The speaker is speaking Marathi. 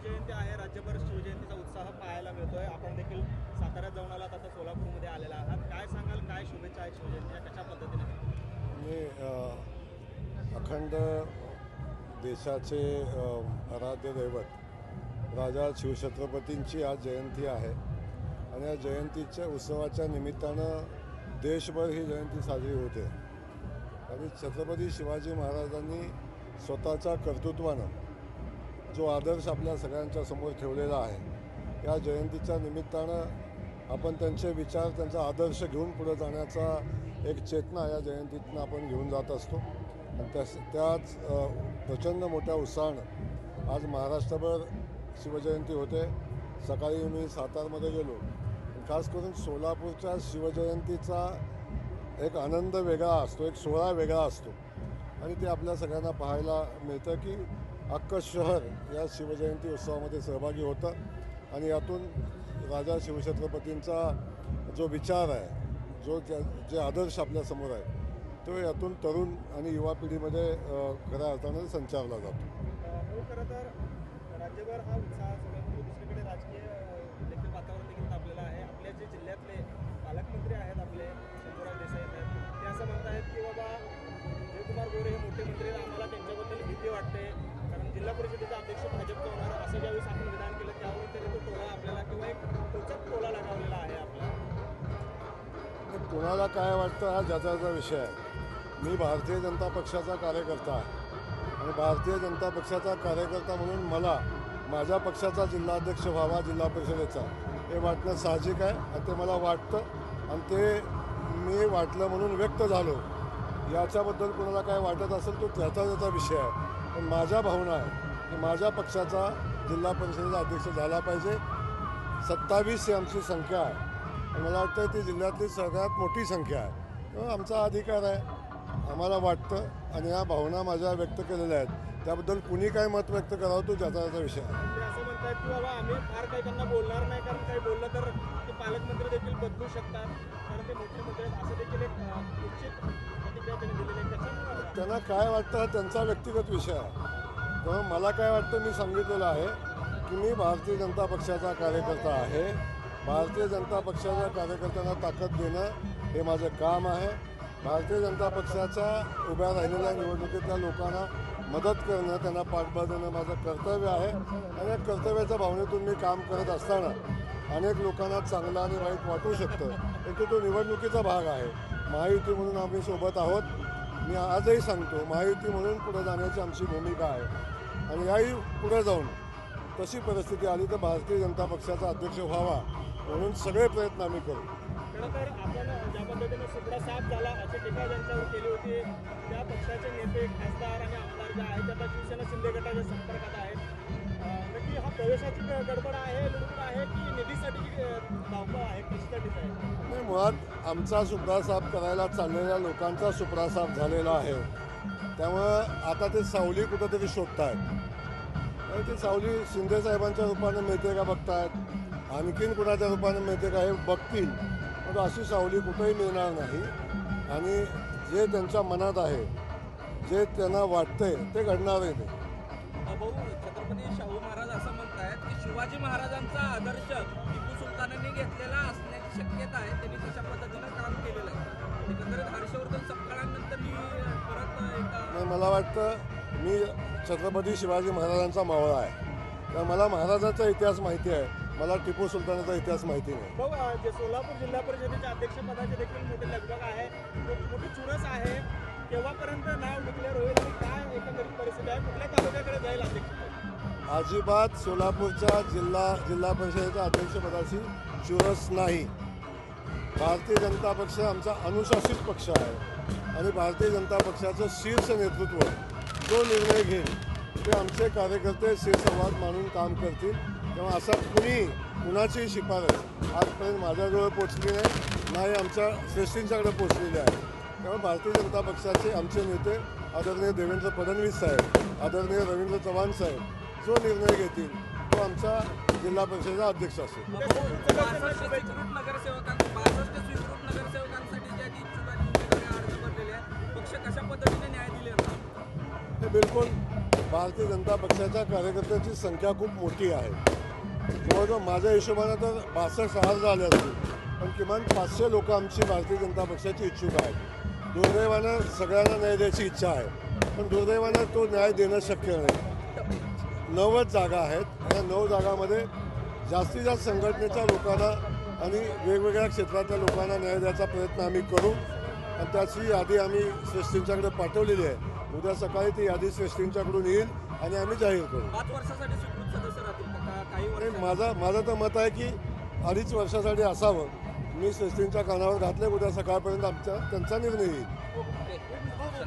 शिवजयंती आहे, राज्यभर शिवजयंतीचा उत्साह पाहायला मिळतोय. आपण देखील साताऱ्यात जाऊन आलात, आता सोलापूरमध्ये आलेला आहात. काय सांगाल, काय शुभेच्छा आहेत शिवजयंतीच्या, कशा पद्धतीने? मी अखंड देशाचे आराध्य दैवत राजा शिवछत्रपतींची आज जयंती आहे आणि या जयंतीच्या उत्सवाच्या निमित्तानं देशभर ही जयंती साजरी होते. आणि छत्रपती शिवाजी महाराजांनी स्वतःच्या कर्तृत्वानं जो आदर्श आपल्या सगळ्यांच्या समोर ठेवलेला आहे, या जयंतीच्या निमित्तानं आपण त्यांचे विचार, त्यांचा आदर्श घेऊन पुढे जाण्याचा एक चेतना या जयंतीतनं आपण घेऊन जात असतो. आणि त्याच प्रचंड मोठ्या उत्साहानं आज महाराष्ट्रभर शिवजयंती होते. सकाळी मी सातारमध्ये गेलो. खास करून सोलापूरच्या शिवजयंतीचा एक आनंद वेगळा असतो, एक सोहळा वेगळा असतो आणि ते आपल्या सगळ्यांना पाहायला मिळतं की अख्खं शहर या शिवजयंती उत्सवामध्ये सहभागी होतं आणि यातून राजा शिवछत्रपतींचा जो विचार आहे, जे आदर्श आपल्यासमोर आहे, तो यातून तरुण आणि युवा पिढीमध्ये खऱ्या अर्थानं संचारला जातो. खरं तर राज्यभर हा उत्साह सगळ्यांमध्ये, दुसरीकडे राजकीय देखील वातावरण देखील तापलेलं आहे. आपल्या जे जिल्ह्यातले पालकमंत्री आहेत, आपले शंभूराज देसाई आहेत, ते असं म्हणत आहेत की बाबा जयकुमार गोरे हे मोठे मंत्री, आम्हाला त्यांच्याबद्दल भीती वाटते, कारण जिल्हा परिषदेचा अध्यक्ष भाजपचा होणार असं ज्यावेळेस आपण विधान केलं त्यावेळी तरी तो टोला आपल्याला किंवा एक टोचक टोला लगावलेला आहे आपला. कुणाला काय वाटतं हा ज्याचा विषय आहे. मी भारतीय जनता पक्षाचा कार्यकर्ता आहे आणि भारतीय जनता पक्षाचा कार्यकर्ता म्हणून मला माझ्या पक्षाचा जिल्हाध्यक्ष व्हावा जिल्हा परिषदेचा, हे वाटणं साहजिक आहे आणि ते मला वाटतं आणि ते मी वाटलं म्हणून व्यक्त झालो. याच्याबद्दल कोणाला काय वाटत असेल तो त्याचा विषय आहे. पण माझ्या भावना आहे की माझ्या पक्षाचा जिल्हा परिषदेचा अध्यक्ष झाला पाहिजे. 27 ही आमची संख्या आहे आणि मला वाटतं ती जिल्ह्यातली सगळ्यात मोठी संख्या आहे. तेव्हा आमचा अधिकार आहे, आम्हाला वाटतं आणि या भावना माझ्या व्यक्त केलेल्या आहेत. त्याबद्दल कुणी काय मत व्यक्त करावं तो ज्याचा विषय आहे. असं म्हणतात की बाबा आम्ही फार काही त्यांना बोलणार नाही, कारण काही बोललं तर ते पालकमंत्री देखील बदलू शकतात, कारण ते मोठे मंत्री आहेत, असं देखील एक निश्चित प्रतिक्रिया त्यांनी दिलेली आहे. त्याच्यामुळे त्यांना काय वाटतं हा त्यांचा व्यक्तिगत विषय आहे. तेव्हा मला काय वाटतं, मी सांगितलेलं आहे की मी भारतीय जनता पक्षाचा कार्यकर्ता आहे. भारतीय जनता पक्षाच्या कार्यकर्त्यांना ताकद देणं हे माझं काम आहे. भारतीय जनता पक्षाच्या उभ्या राहिलेल्या निवडणुकीतल्या लोकांना मदत करणं, त्यांना पाठबळ देणं माझं कर्तव्य आहे आणि या कर्तव्याच्या भावनेतून मी काम करत असताना अनेक लोकांना चांगलं आणि वाईट वाटू शकतं, परंतु तो निवडणुकीचा भाग आहे. महायुती म्हणून आम्ही सोबत आहोत. मी आजही सांगतो, महायुती म्हणून पुढे जाण्याची आमची भूमिका आहे आणि याही पुढे जाऊन तशी परिस्थिती आली तर भारतीय जनता पक्षाचा अध्यक्ष व्हावा म्हणून सगळे प्रयत्न आम्ही करू. खरं तर आपण ज्या पद्धतीने सुपडा साफ झाला अशी टीका ज्यांच्यावर केली होती, त्या पक्षाचे नेते, खासदार आणि आमदार जे आहेत, त्या शिवसेना शिंदे गटाच्या संपर्कात आहेत. नक्की हा प्रवेशाची गडबड आहे, लुडबुड आहे की निधीसाठी धावपळ आहे, कशासाठीच आहे? नाही, मुळात आमचा सुपडा साफ करायला चाललेल्या लोकांचा सुपडा साफ झालेला आहे. त्यामुळं आता ते सावली कुठंतरी शोधतायत आणि ती सावली शिंदे साहेबांच्या रूपानं मिळते का बघतायत, आणखीन कुणाच्या रूपानं मिळते का हे बघतील. पण अशी सावली कुठंही मिळणार नाही आणि जे त्यांच्या मनात आहे, जे त्यांना वाटतंय ते घडणारही नाही. भाऊ, छत्रपती शाहू महाराज असं म्हणतायत की शिवाजी महाराजांचा आदर्श टिपू सुलतानांनी घेतलेला असण्याची शक्यता आहे. त्यांनी तशा पद्धतीनं काम केलेलं आहे. एकंदरीत हर्षवर्धन सपकाळानंतर मी परत नाही, मला वाटतं मी छत्रपती शिवाजी महाराजांचा मावळा आहे, तर मला महाराजांचा इतिहास माहिती आहे, मला टिपू सुलतानाचा इतिहास माहिती नाही. भाऊ, जे सोलापूर जिल्हा परिषदेच्या अध्यक्षपदाचे देखील मोठे लगबग आहे, मोठी चुरस आहे. केव्हापर्यंत नाव डिक्लेअर होईल आणि काय एकंदरीत परिस्थिती आहे, कुठल्या तालुक्याकडे जाईल अध्यक्ष? अजिबात सोलापूरच्या जिल्हा परिषदेच्या अध्यक्षपदाची चुरस नाही. भारतीय जनता पक्ष आमचा अनुशासित पक्ष आहे आणि भारतीय जनता पक्षाचं शीर्ष नेतृत्व जो निर्णय घेईल ते आमचे कार्यकर्ते शिरसंवाद मानून काम करतील. तेव्हा असा कुणाची शिफारस आजपर्यंत माझ्याजवळ पोचली नाही आमच्या श्रेष्ठींच्याकडे पोचलेली आहे. तेव्हा भारतीय जनता पक्षाचे आमचे नेते आदरणीय देवेंद्र फडणवीस साहेब, आदरणीय रवींद्र चव्हाण साहेब जो निर्णय घेतील तो आमचा जिल्हा परिषदेचा अध्यक्ष असेल. 62 स्वीकृत नगरसेवकांसाठी ज्या इच्छुकांनी उमेदवारी अर्ज भरलेले आहेत, पक्ष कशा पद्धतीने न्याय दिले? हे बिलकुल भारतीय जनता पक्षाच्या कार्यकर्त्यांची संख्या खूप मोठी आहे. जवळजवळ माझ्या हिशोबानं तर 62,000 झाले असतील, पण किमान 500 लोक आमची भारतीय जनता पक्षाची इच्छुक आहेत. दुर्दैवानं सगळ्यांना न्याय द्यायची इच्छा आहे, पण दुर्दैवानं तो न्याय देणं शक्य नाही. 90 जागा आहेत. या 9 जागामध्ये जास्तीत जास्त संघटनेच्या लोकांना आणि वेगवेगळ्या क्षेत्रातल्या लोकांना न्याय द्यायचा प्रयत्न आम्ही करू आणि त्याची यादी आम्ही श्रेष्ठींच्याकडे पाठवलेली आहे. उद्या सकाळी ती यादी श्रेष्ठींच्याकडून येईल आणि आम्ही जाहीर करू. 5 वर्षासाठी स्वीकृत सदस्य राहतील का? काही आणि वर्ष माझं तर मत आहे की 2.5 वर्षासाठी असावं. मी श्रेष्ठींच्या कानावर घातले. उद्या सकाळपर्यंत त्यांचा निर्णय येईल.